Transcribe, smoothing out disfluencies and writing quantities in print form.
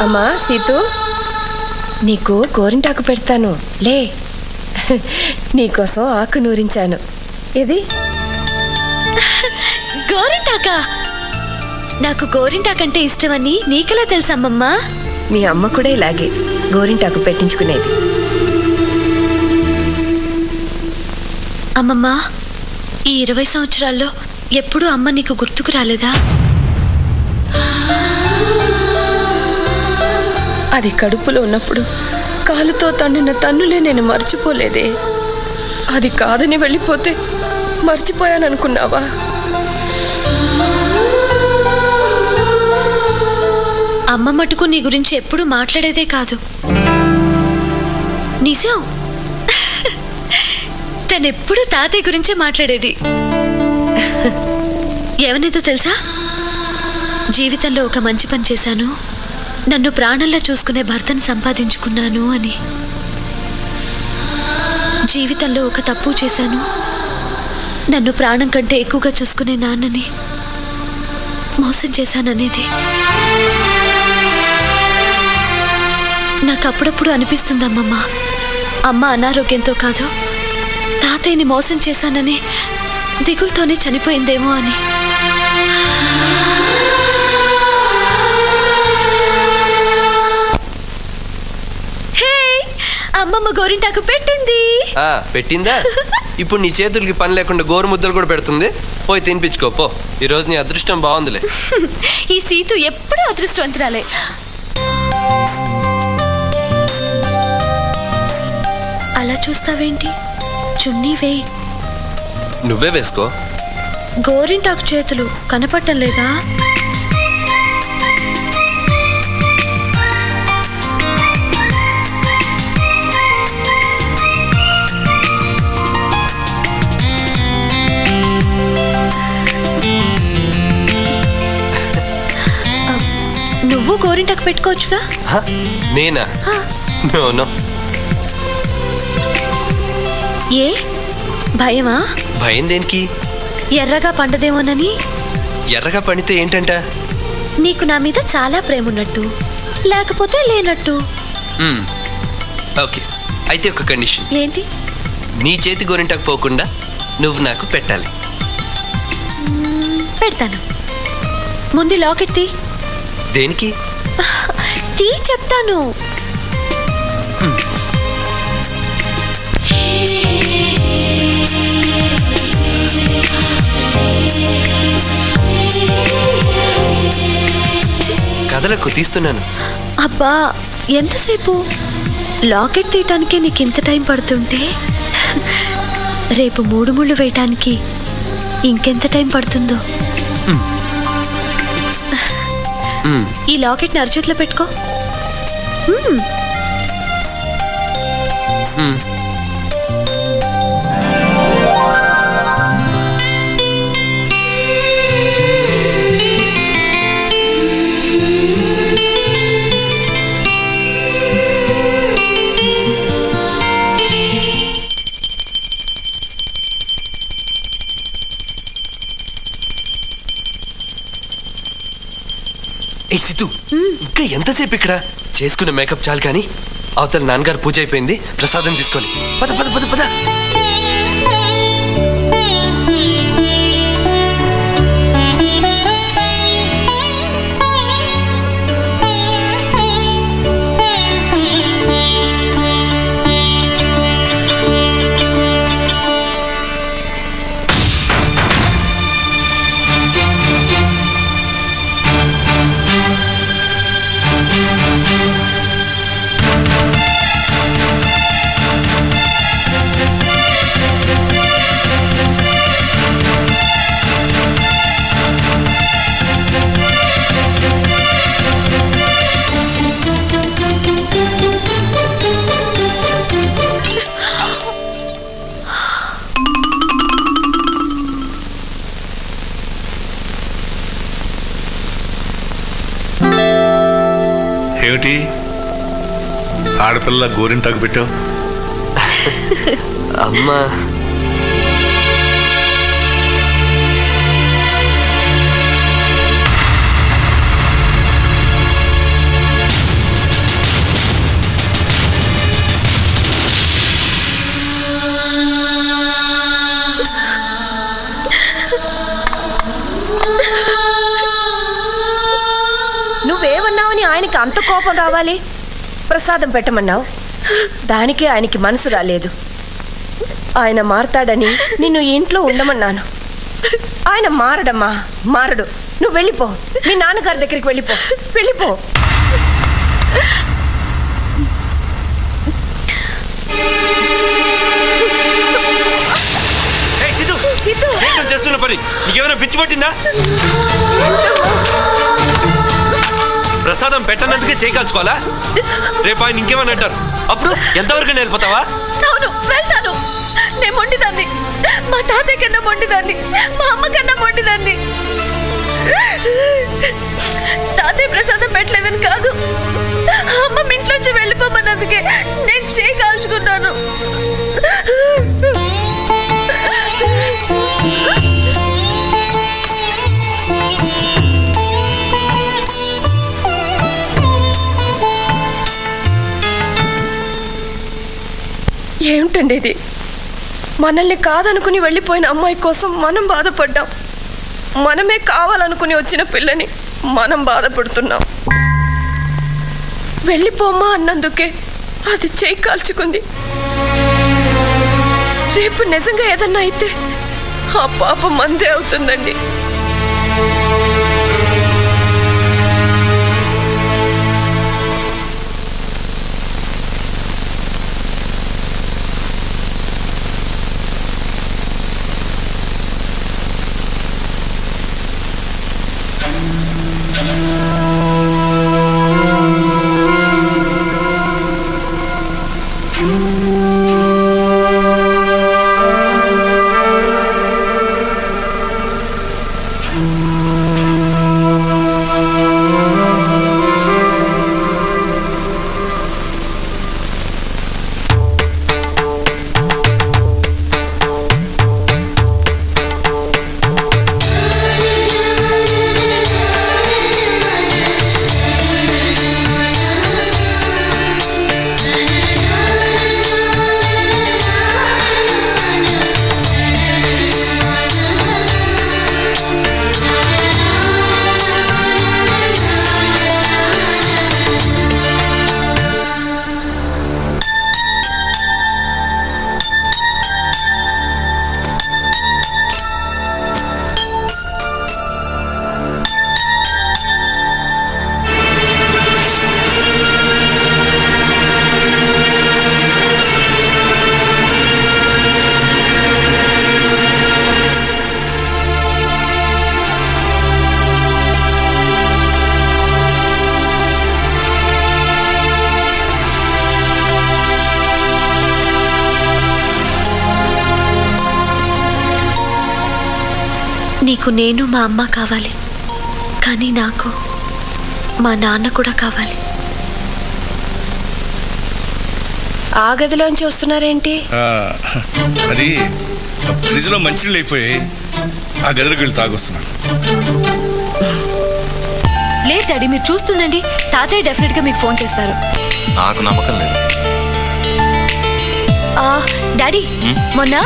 అమ్మా సీతు, నీకు గోరింటాకు పెడతాను లే. నీకోసం ఆకు నూరించాను. ఇది గోరింటాకా? నాకు గోరింటాకంటే ఇష్టమని నీకెలా తెలుసమ్మమ్మా? మీ అమ్మ కూడా ఇలాగే గోరింటాకు పెట్టించుకునేది. అమ్మమ్మా, ఈ 20 సంవత్సరాల్లో ఎప్పుడూ అమ్మ నీకు గుర్తుకు రాలేదా? అది కడుపులో ఉన్నప్పుడు కాలుతో తన్నిన తన్నులే నేను మర్చిపోలేదే. అది కాదని వెళ్ళిపోతే మర్చిపోయాననుకున్నావా? అమ్మ మటుకు నీ గురించి ఎప్పుడు మాట్లాడేదే కాదు. నిజం, తనెప్పుడు తాతయ్య గురించే మాట్లాడేది. ఏమనేదో తెలుసా? జీవితంలో ఒక మంచి పని చేశాను, నన్ను ప్రాణంలా చూసుకునే భర్తను సంపాదించుకున్నాను అని. జీవితంలో ఒక తప్పు చేశాను, నన్ను ప్రాణం కంటే ఎక్కువగా చూసుకునే నాన్నని మోసం చేశాననేది. నాకు అప్పుడప్పుడు అనిపిస్తుందమ్మమ్మ, అమ్మ అనారోగ్యంతో కాదు, తాతయ్యని మోసం చేశానని దిగులతోనే చనిపోయిందేమో అని. అమ్మమ్మ గోరింటాకు పెట్టింది. పెట్టిందా? ఇప్పుడు నీ చేతులకి పని లేకుండా గోరు ముద్దలు కూడా పెడుతుంది. పోయి తినిపించుకో పో. ఈ రోజు నీ అదృష్టం బాగుందిలే. ఈ సీతు ఎప్పుడూ అదృష్టవంతురాలే. అలా చూస్తావేంటి? చున్నీ వేయి. నువ్వే వేసుకో. గోరింటాకు చేతులు కనపడటం లేదా? నువ్వు గోరింటాకు పెట్టుకోవచ్చుగా. నేనా? నో. ఏ భయమా? భయం దేనికి? ఎర్రగా పండదేమోనని. ఎర్రగా పండితే ఏంటంట? నీకు నా మీద చాలా ప్రేమ ఉన్నట్టు, లేకపోతే లేనట్టు. ఓకే, అయితే ఒక కండిషన్. ఏంటి? నీ చేతి గోరింటాకు పోకుండా నువ్వు నాకు పెట్టాలి. పెడతాను. ముందు లాకెట్ తీ. దేనికి? తీ చెప్తాను. కథలకు తీస్తున్నాను. అబ్బా, ఎంతసేపు? లాకెట్ తీయటానికే నీకు ఇంత టైం పడుతుంటే రేపు 3 ముళ్ళు వేయటానికి ఇంకెంత టైం పడుతుందో. ఈ లాకెట్ ని అరచేతిలో పెట్టుకో. ఏ సితు, ఇంకా ఎంతసేపు ఇక్కడ? చేసుకున్న మేకప్ చాలు కానీ అవతల నాన్నగారు పూజ అయిపోయింది. ప్రసాదం తీసుకొని పద పద పద పద. ఏమిటి ఆడపిల్ల గోరింటాకు పెట్టావు? అమ్మా, దానికి అంత కోపం రావాలి? ప్రసాదం పెట్టమన్నావు, దానికే ఆయనకి మనసు రాలేదు. ఆయన మారతాడని నిన్ను ఇంట్లో ఉండమన్నాను. ఆయన మారడమ్మా, మారడు. నువ్వు వెళ్ళిపో, మీ నాన్నగారి దగ్గరికి వెళ్ళిపో, వెళ్ళిపో. సిద్ధు, చేస్తున్న పని నీకేమైనా పిచ్చి పట్టిందా? ప్రసాదం పెట్టనందుకే చేయకాల్చుకోవాలా? రేపు ఆయన ఇంకేమని అంటారు, అప్పుడు ఎంతవరకు వెళ్ళిపోతావా? అవును, వెళ్తాను. నేను మొండిదాన్ని, మా తాతయ్య కన్నా మొండిదాన్ని, మా అమ్మ కన్నా మొండిదాన్ని. తాతయ్య ప్రసాదం పెట్టలేదని కాదు, అమ్మ ఇంట్లోంచి వెళ్ళిపోమన్నందుకే నేను చేయి కాల్చుకున్నాను. ఏమిటండి ఇది? మనల్ని కాదనుకుని వెళ్ళిపోయిన అమ్మాయి కోసం మనం బాధపడ్డాం. మనమే కావాలనుకుని వచ్చిన పిల్లని మనం బాధపడుతున్నాం. వెళ్ళిపోమ్మా అన్నందుకే అది చేయి కాల్చుకుంది. రేపు నిజంగా ఏదన్నా అయితే ఆ పాప మందే అవుతుందండి. నీకు నేను మా అమ్మ కావాలి, కానీ నాకు మా నాన్న కూడా కావాలి. ఆ గదిలోంచి వస్తున్నారేంటి? అది ఫ్రిడ్జ్ లో మంచినీళ్ళు అయిపోయి ఆ గదిలోకి వెళ్ళి తాగొస్తున్నాను. లేదు డాడీ, మీరు చూస్తుండండి, తాతయ్య డెఫినెట్ గా మీకు ఫోన్ చేస్తారు. నాకు నమ్మకం లేదు. డాడీ, మొన్న